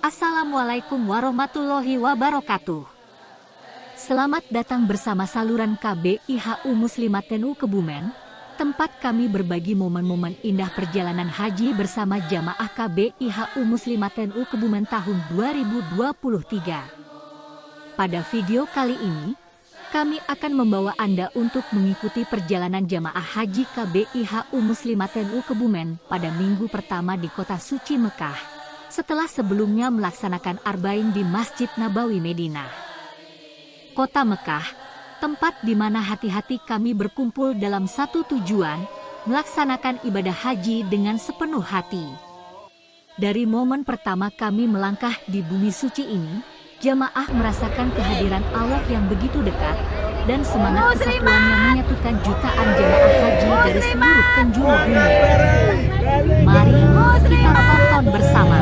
Assalamualaikum warahmatullahi wabarakatuh. Selamat datang bersama saluran KBIHU Muslimat NU Kebumen, tempat kami berbagi momen-momen indah perjalanan haji bersama jamaah KBIHU Muslimat NU Kebumen tahun 2023. Pada video kali ini, kami akan membawa Anda untuk mengikuti perjalanan jamaah haji KBIHU Muslimat NU Kebumen pada minggu pertama di kota suci Mekah, setelah sebelumnya melaksanakan Arba'in di Masjid Nabawi Madinah. Kota Mekah, tempat di mana hati-hati kami berkumpul dalam satu tujuan, melaksanakan ibadah haji dengan sepenuh hati. Dari momen pertama kami melangkah di bumi suci ini, jamaah merasakan kehadiran Allah yang begitu dekat, dan semangat kesatuan yang menyatukan jutaan jamaah haji dari seluruh penjuru dunia. Mari kita tonton bersama.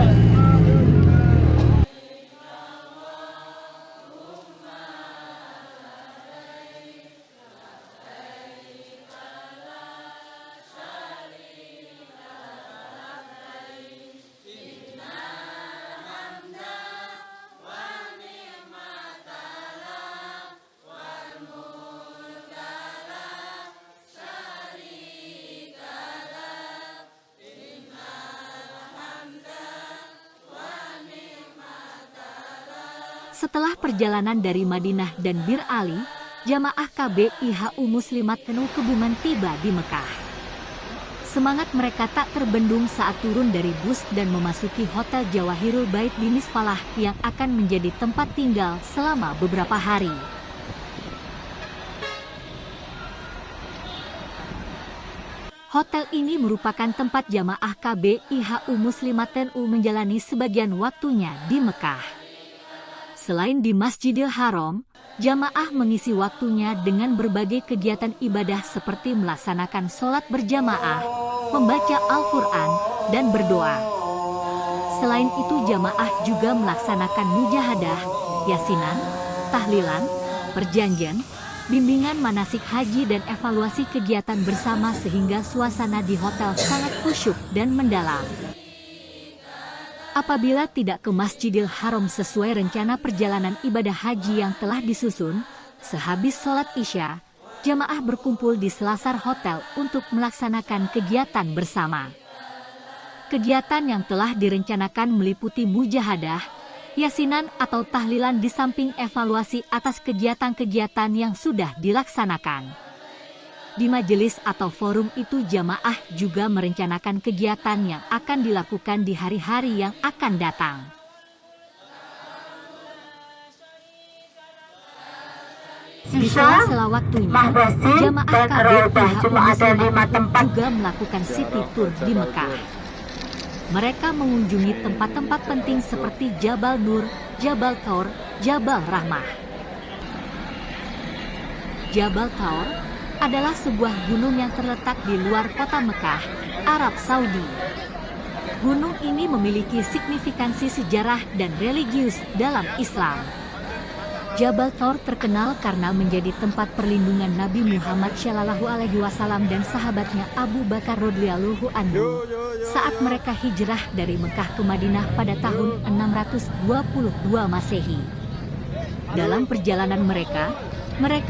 Setelah perjalanan dari Madinah dan Bir Ali, jamaah KBIHU Muslimat NU Kebumen tiba di Mekah. Semangat mereka tak terbendung saat turun dari bus dan memasuki Hotel Jawahirul Bait di Misfalah yang akan menjadi tempat tinggal selama beberapa hari. Hotel ini merupakan tempat jamaah KBIHU Muslimat NU menjalani sebagian waktunya di Mekah. Selain di Masjidil Haram, jamaah mengisi waktunya dengan berbagai kegiatan ibadah seperti melaksanakan sholat berjamaah, membaca Al-Quran, dan berdoa. Selain itu jamaah juga melaksanakan mujahadah, yasinan, tahlilan, perjanjian, bimbingan manasik haji dan evaluasi kegiatan bersama sehingga suasana di hotel sangat khusyuk dan mendalam. Apabila tidak ke Masjidil Haram sesuai rencana perjalanan ibadah haji yang telah disusun, sehabis sholat Isya, jamaah berkumpul di selasar hotel untuk melaksanakan kegiatan bersama. Kegiatan yang telah direncanakan meliputi mujahadah, yasinan atau tahlilan di samping evaluasi atas kegiatan-kegiatan yang sudah dilaksanakan. Di majelis atau forum itu jamaah juga merencanakan kegiatan yang akan dilakukan di hari-hari yang akan datang. Di sela-sela waktunya, jamaah KBIHU Muslimat juga melakukan city tour di Mekah. Mereka mengunjungi tempat-tempat penting seperti Jabal Nur, Jabal Thaur, Jabal Rahmah. Jabal Thaur adalah sebuah gunung yang terletak di luar kota Mekah, Arab Saudi. Gunung ini memiliki signifikansi sejarah dan religius dalam Islam. Jabal Thaur terkenal karena menjadi tempat perlindungan Nabi Muhammad SAW dan sahabatnya Abu Bakar radhiyallahu anhu saat mereka hijrah dari Mekah ke Madinah pada tahun 622 Masehi. Dalam perjalanan mereka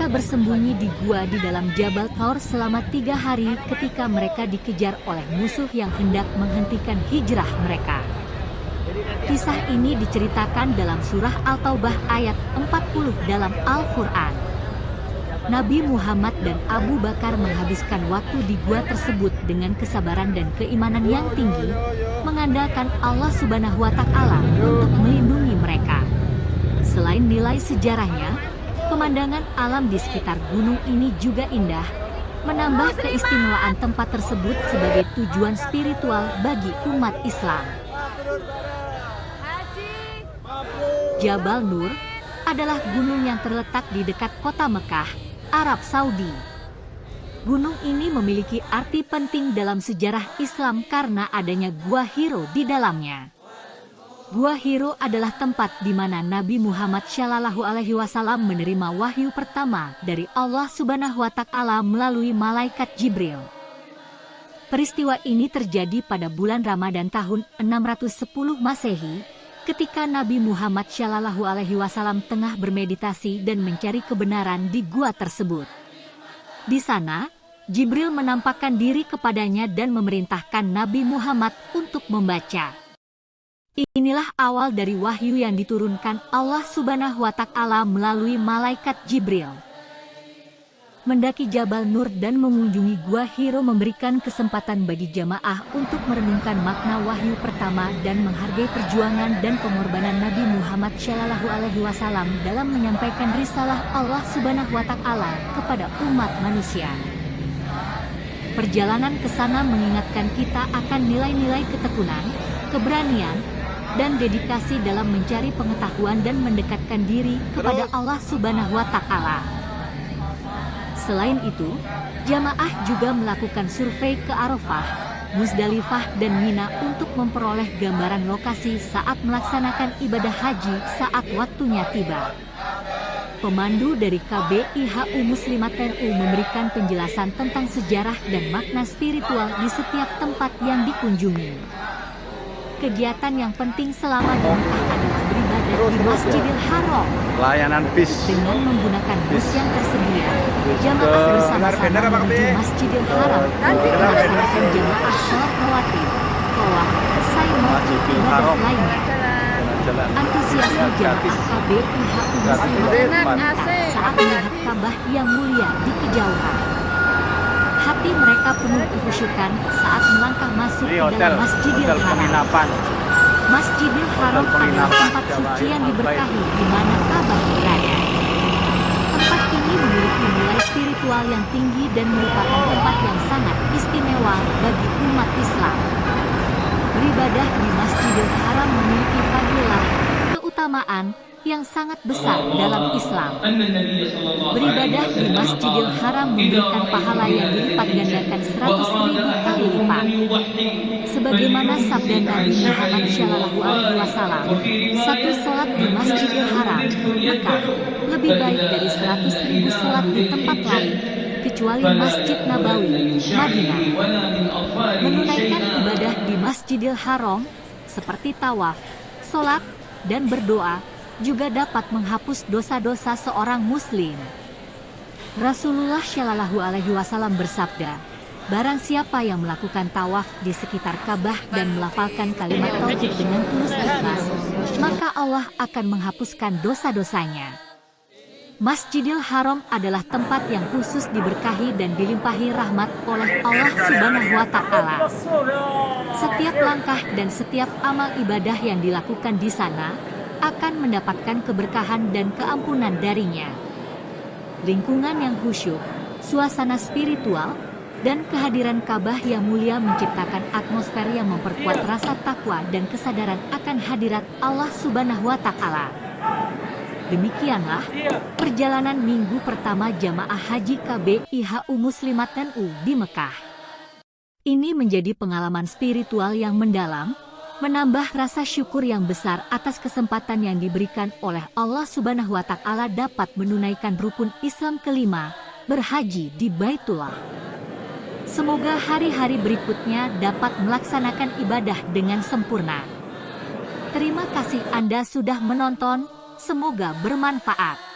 bersembunyi di gua di dalam Jabal Thaur selama 3 hari ketika mereka dikejar oleh musuh yang hendak menghentikan hijrah mereka. Kisah ini diceritakan dalam surah Al-Taubah ayat 40 dalam Al-Quran. Nabi Muhammad dan Abu Bakar menghabiskan waktu di gua tersebut dengan kesabaran dan keimanan yang tinggi, mengandalkan Allah Subhanahu wa Ta'ala untuk melindungi mereka. Selain nilai sejarahnya, pemandangan alam di sekitar gunung ini juga indah, menambah keistimewaan tempat tersebut sebagai tujuan spiritual bagi umat Islam. Jabal Nur adalah gunung yang terletak di dekat kota Mekah, Arab Saudi. Gunung ini memiliki arti penting dalam sejarah Islam karena adanya Gua Hiro di dalamnya. Gua Hiro adalah tempat di mana Nabi Muhammad SAW menerima wahyu pertama dari Allah Subhanahu wa Ta'ala melalui malaikat Jibril. Peristiwa ini terjadi pada bulan Ramadan tahun 610 Masehi, ketika Nabi Muhammad Shallallahu Alaihi Wasallam tengah bermeditasi dan mencari kebenaran di gua tersebut. Di sana, Jibril menampakkan diri kepadanya dan memerintahkan Nabi Muhammad untuk membaca. Inilah awal dari wahyu yang diturunkan Allah Subhanahu wa Ta'ala melalui malaikat Jibril. Mendaki Jabal Nur dan mengunjungi Gua Hiro memberikan kesempatan bagi jamaah untuk merenungkan makna wahyu pertama dan menghargai perjuangan dan pengorbanan Nabi Muhammad Shallallahu Alaihi Wasallam dalam menyampaikan risalah Allah Subhanahu wa Ta'ala kepada umat manusia. Perjalanan ke sana mengingatkan kita akan nilai-nilai ketekunan, keberanian, dan dedikasi dalam mencari pengetahuan dan mendekatkan diri kepada Allah Subhanahu wa Ta'ala. Selain itu, jamaah juga melakukan survei ke Arafah, Musdalifah, dan Mina untuk memperoleh gambaran lokasi saat melaksanakan ibadah haji saat waktunya tiba. Pemandu dari KBIHU Muslimat NU memberikan penjelasan tentang sejarah dan makna spiritual di setiap tempat yang dikunjungi. Kegiatan yang penting selama di Mekah adalah beribadah di Masjidil Haram. Layanan bis dengan menggunakan bus yang tersedia, jamaah bersama-sama menuju Masjidil Haram untuk melaksanakan jamaah sholat rawatib, tawaf, sa'i maupun ibadah lainnya. Antusiasme jamaah KBIHU Muslimat saat melihat Ka'bah yang mulia di kejauhan. Hati mereka penuh kekhusyukan saat melangkah masuk ke dalam Masjidil Haram. Masjidil Haram adalah tempat suci yang diberkahi di mana Ka'bah berada. Tempat ini memiliki nilai spiritual yang tinggi dan merupakan tempat yang sangat istimewa bagi umat Islam. Beribadah di Masjidil Haram memiliki fadilah, keutamaan yang sangat besar dalam Islam. Beribadah di Masjidil Haram memberikan pahala yang dilipat gandakan 100.000 kali lipat. Sebagaimana sabda Nabi Muhammad Shallallahu Alaihi Wasallam, satu sholat di Masjidil Haram, Mekah, lebih baik dari 100.000 sholat di tempat lain, kecuali Masjid Nabawi, Madinah. Menunaikan ibadah di Masjidil Haram, seperti tawaf, sholat, dan berdoa, juga dapat menghapus dosa-dosa seorang muslim. Rasulullah Shallallahu Alaihi Wasallam bersabda, barang siapa yang melakukan tawaf di sekitar Ka'bah dan melafalkan kalimat tauhid dengan tulus ikhlas, maka Allah akan menghapuskan dosa-dosanya. Masjidil Haram adalah tempat yang khusus diberkahi dan dilimpahi rahmat oleh Allah Subhanahu wa Ta'ala. Setiap langkah dan setiap amal ibadah yang dilakukan di sana akan mendapatkan keberkahan dan keampunan darinya. Lingkungan yang khusyuk, suasana spiritual, dan kehadiran Ka'bah yang mulia menciptakan atmosfer yang memperkuat rasa takwa dan kesadaran akan hadirat Allah Subhanahu wa Ta'ala. Demikianlah perjalanan minggu pertama jamaah haji KBIHU Muslimat NU di Mekah. Ini menjadi pengalaman spiritual yang mendalam, menambah rasa syukur yang besar atas kesempatan yang diberikan oleh Allah Subhanahu wa Ta'ala dapat menunaikan rukun Islam kelima, berhaji di Baitullah. Semoga hari-hari berikutnya dapat melaksanakan ibadah dengan sempurna. Terima kasih Anda sudah menonton, semoga bermanfaat.